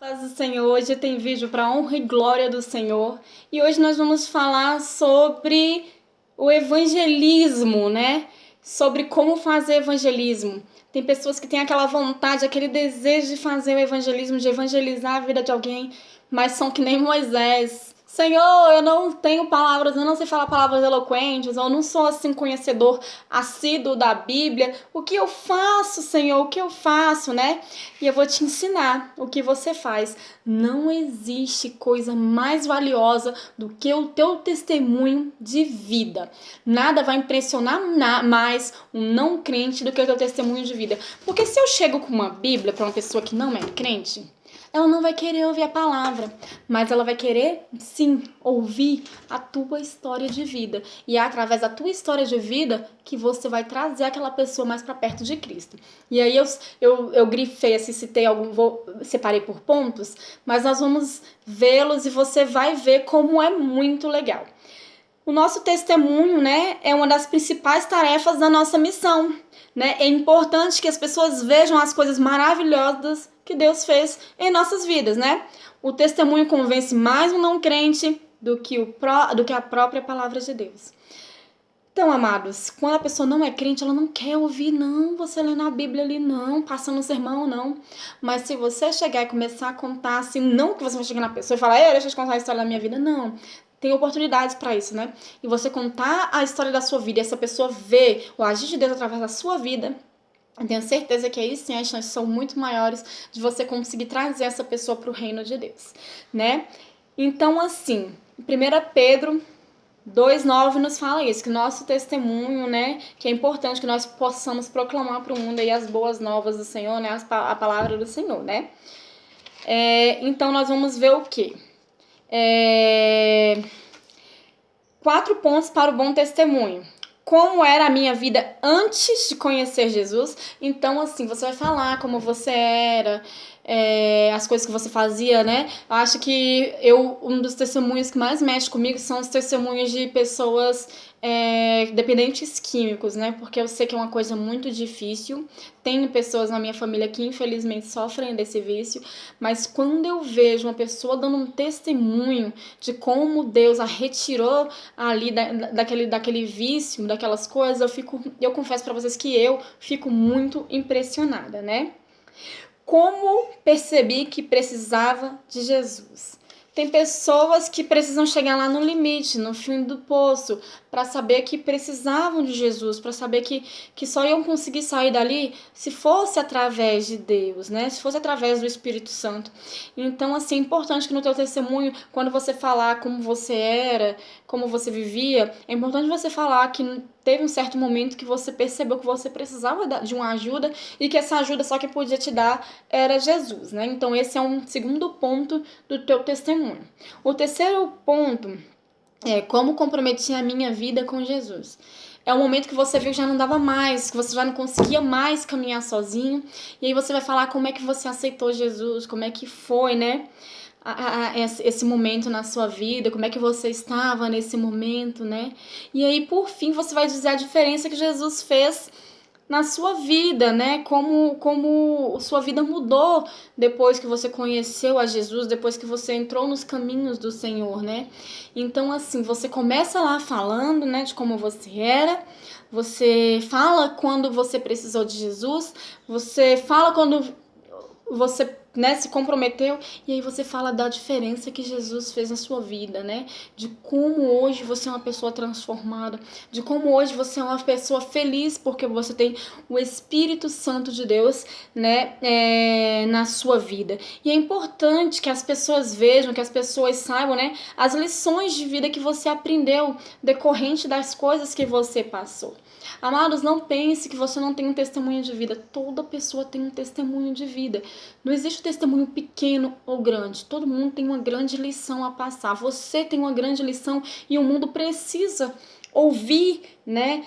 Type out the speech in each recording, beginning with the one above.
Paz do Senhor, hoje tem vídeo para honra e glória do Senhor. E hoje nós vamos falar sobre o evangelismo, né? Sobre como fazer evangelismo. Tem pessoas que têm aquela vontade, aquele desejo de fazer o evangelismo, de evangelizar a vida de alguém, mas são que nem Moisés. Senhor, eu não tenho palavras, eu não sei falar palavras eloquentes, eu não sou assim conhecedor assíduo da Bíblia. O que eu faço, Senhor? O que eu faço, né? E eu vou te ensinar o que você faz. Não existe coisa mais valiosa do que o teu testemunho de vida. Nada vai impressionar mais um não crente do que o teu testemunho de vida. Porque se eu chego com uma Bíblia para uma pessoa que não é crente, ela não vai querer ouvir a palavra, mas ela vai querer, sim, ouvir a tua história de vida. E é através da tua história de vida que você vai trazer aquela pessoa mais para perto de Cristo. E aí eu grifei, assim, separei por pontos, mas nós vamos vê-los e você vai ver como é muito legal. O nosso testemunho, né, é uma das principais tarefas da nossa missão, né? É importante que as pessoas vejam as coisas maravilhosas que Deus fez em nossas vidas, né? O testemunho convence mais um não crente do que a própria palavra de Deus. Então, amados, quando a pessoa não é crente, ela não quer ouvir, não, você lendo a Bíblia ali, não, passando um sermão, não. Mas se você chegar e começar a contar assim, não que você vai chegar na pessoa e falar, deixa eu te contar a história da minha vida, não. Tem oportunidades para isso, né? E você contar a história da sua vida e essa pessoa ver o agir de Deus através da sua vida, eu tenho certeza que aí sim as chances são muito maiores de você conseguir trazer essa pessoa para o reino de Deus, né? Então, assim, 1 Pedro 2,9 nos fala isso, que nosso testemunho, né, que é importante que nós possamos proclamar para o mundo aí as boas novas do Senhor, né, a palavra do Senhor, né? Então, nós vamos ver o quê? 4 pontos para o bom testemunho. Como era a minha vida antes de conhecer Jesus. Então, assim, você vai falar como você era, as coisas que você fazia, né? Eu acho que um dos testemunhos que mais mexe comigo são os testemunhos de pessoas dependentes químicos, né? Porque eu sei que é uma coisa muito difícil. Tenho pessoas na minha família que infelizmente sofrem desse vício, mas quando eu vejo uma pessoa dando um testemunho de como Deus a retirou ali daquele vício, daquelas coisas, eu confesso para vocês que eu fico muito impressionada, né? Como percebi que precisava de Jesus? Tem pessoas que precisam chegar lá no limite, no fim do poço, para saber que precisavam de Jesus, para saber que só iam conseguir sair dali se fosse através de Deus, né? Se fosse através do Espírito Santo. Então, assim, é importante que no teu testemunho, quando você falar como você era, como você vivia, é importante você falar que teve um certo momento que você percebeu que você precisava de uma ajuda e que essa ajuda só que podia te dar era Jesus, né? Então, esse é um segundo ponto do teu testemunho. O terceiro ponto é como comprometi a minha vida com Jesus. É um momento que você viu que já não dava mais, que você já não conseguia mais caminhar sozinho. E aí você vai falar como é que você aceitou Jesus, como é que foi, né? Esse momento na sua vida, como é que você estava nesse momento, né? E aí, por fim, você vai dizer a diferença que Jesus fez na sua vida, né? Como sua vida mudou depois que você conheceu a Jesus, depois que você entrou nos caminhos do Senhor, né? Então, assim, você começa lá falando, né, de como você era, você fala quando você precisou de Jesus, você fala quando você, né, se comprometeu, e aí você fala da diferença que Jesus fez na sua vida, né? De como hoje você é uma pessoa transformada, de como hoje você é uma pessoa feliz porque você tem o Espírito Santo de Deus, né, na sua vida. E é importante que as pessoas vejam, que as pessoas saibam, né, as lições de vida que você aprendeu decorrente das coisas que você passou. Amados, não pense que você não tem um testemunho de vida. Toda pessoa tem um testemunho de vida. Não existe testemunho pequeno ou grande. Todo mundo tem uma grande lição a passar. Você tem uma grande lição e o mundo precisa ouvir, né,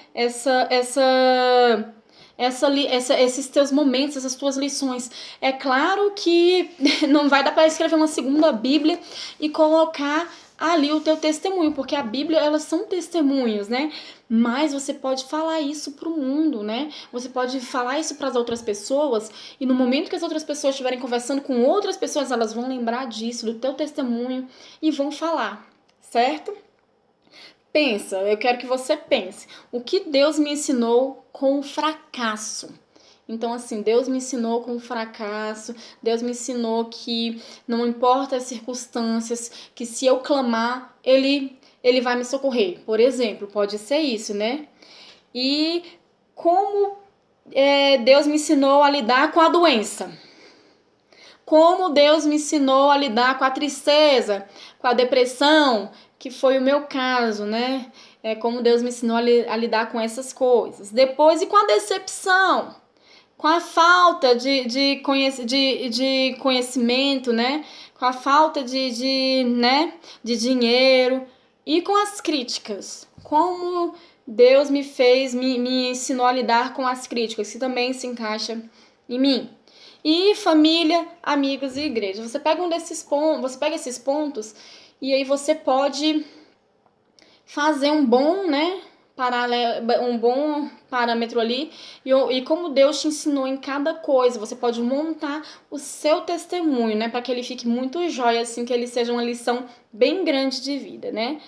esses teus momentos, essas tuas lições. É claro que não vai dar para escrever uma segunda Bíblia e colocar ali o teu testemunho, porque a Bíblia, elas são testemunhos, né? Mas você pode falar isso pro mundo, né? Você pode falar isso para as outras pessoas e no momento que as outras pessoas estiverem conversando com outras pessoas, elas vão lembrar disso, do teu testemunho e vão falar, certo? Pensa, eu quero que você pense. O que Deus me ensinou com o fracasso? Então, assim, Deus me ensinou com o fracasso, Deus me ensinou que não importa as circunstâncias, que se eu clamar, ele vai me socorrer. Por exemplo, pode ser isso, né? E como Deus me ensinou a lidar com a doença? Como Deus me ensinou a lidar com a tristeza, com a depressão, que foi o meu caso, né? Como Deus me ensinou a lidar com essas coisas. Depois, e com a decepção? Com a falta de conhecimento, né? Com a falta né? de dinheiro e com as críticas. Como Deus me ensinou a lidar com as críticas, que também se encaixa em mim. E família, amigos e igreja. Você pega você pega esses pontos e aí você pode fazer um bom, né? Um bom parâmetro ali e como Deus te ensinou em cada coisa, você pode montar o seu testemunho, né, para que ele fique muito jóia, assim, que ele seja uma lição bem grande de vida, né?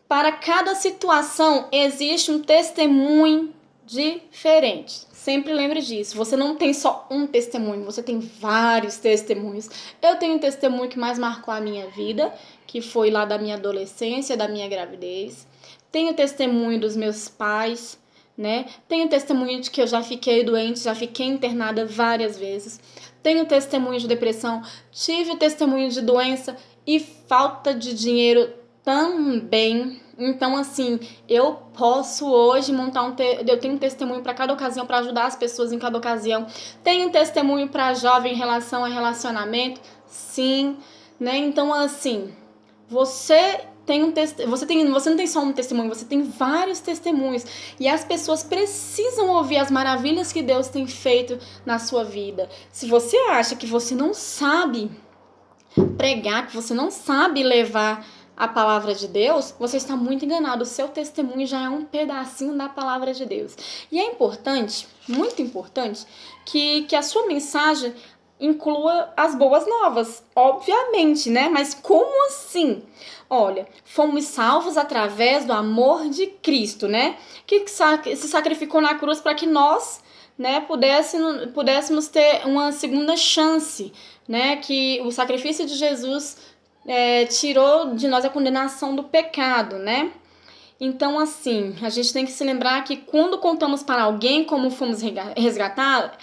Para cada situação existe um testemunho diferente. Sempre lembre disso. Você não tem só um testemunho, você tem vários testemunhos. Eu tenho um testemunho que mais marcou a minha vida, que foi lá da minha adolescência, da minha gravidez. Tenho testemunho dos meus pais, né? Tenho testemunho de que eu já fiquei doente, já fiquei internada várias vezes. Tenho testemunho de depressão, tive testemunho de doença e falta de dinheiro também. Então, assim, eu posso hoje montar eu tenho um testemunho para cada ocasião, para ajudar as pessoas em cada ocasião. Tenho um testemunho para jovem em relação a relacionamento, sim, né? Então, assim, você você não tem só um testemunho, você tem vários testemunhos. E as pessoas precisam ouvir as maravilhas que Deus tem feito na sua vida. Se você acha que você não sabe pregar, que você não sabe levar a palavra de Deus, você está muito enganado. O seu testemunho já é um pedacinho da palavra de Deus. E é importante, muito importante, que a sua mensagem inclua as boas novas, obviamente, né? Mas como assim? Olha, fomos salvos através do amor de Cristo, né? Que se sacrificou na cruz para que nós, né, pudéssemos ter uma segunda chance, né? Que o sacrifício de Jesus tirou de nós a condenação do pecado, né? Então, assim, a gente tem que se lembrar que quando contamos para alguém como fomos resgatados,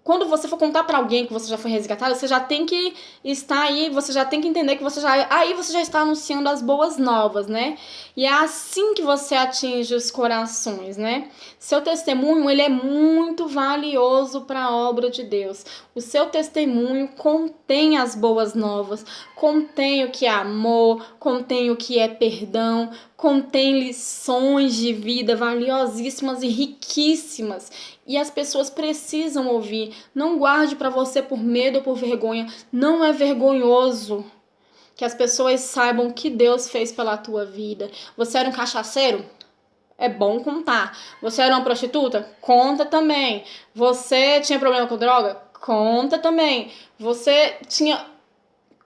quando você for contar para alguém que você já foi resgatado, você já tem que estar aí, você já tem que entender que você já está anunciando as boas novas, né? E é assim que você atinge os corações, né? Seu testemunho, ele é muito valioso para a obra de Deus. O seu testemunho contém as boas novas, contém o que é amor, contém o que é perdão, contém lições de vida valiosíssimas e riquíssimas. E as pessoas precisam ouvir. Não guarde para você por medo ou por vergonha. Não é vergonhoso que as pessoas saibam o que Deus fez pela tua vida. Você era um cachaceiro? É bom contar. Você era uma prostituta? Conta também. Você tinha problema com droga? Conta também. Você tinha...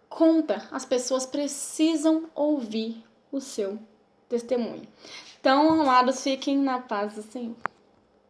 Conta. As pessoas precisam ouvir o seu testemunho. Então, amados, fiquem na paz do Senhor.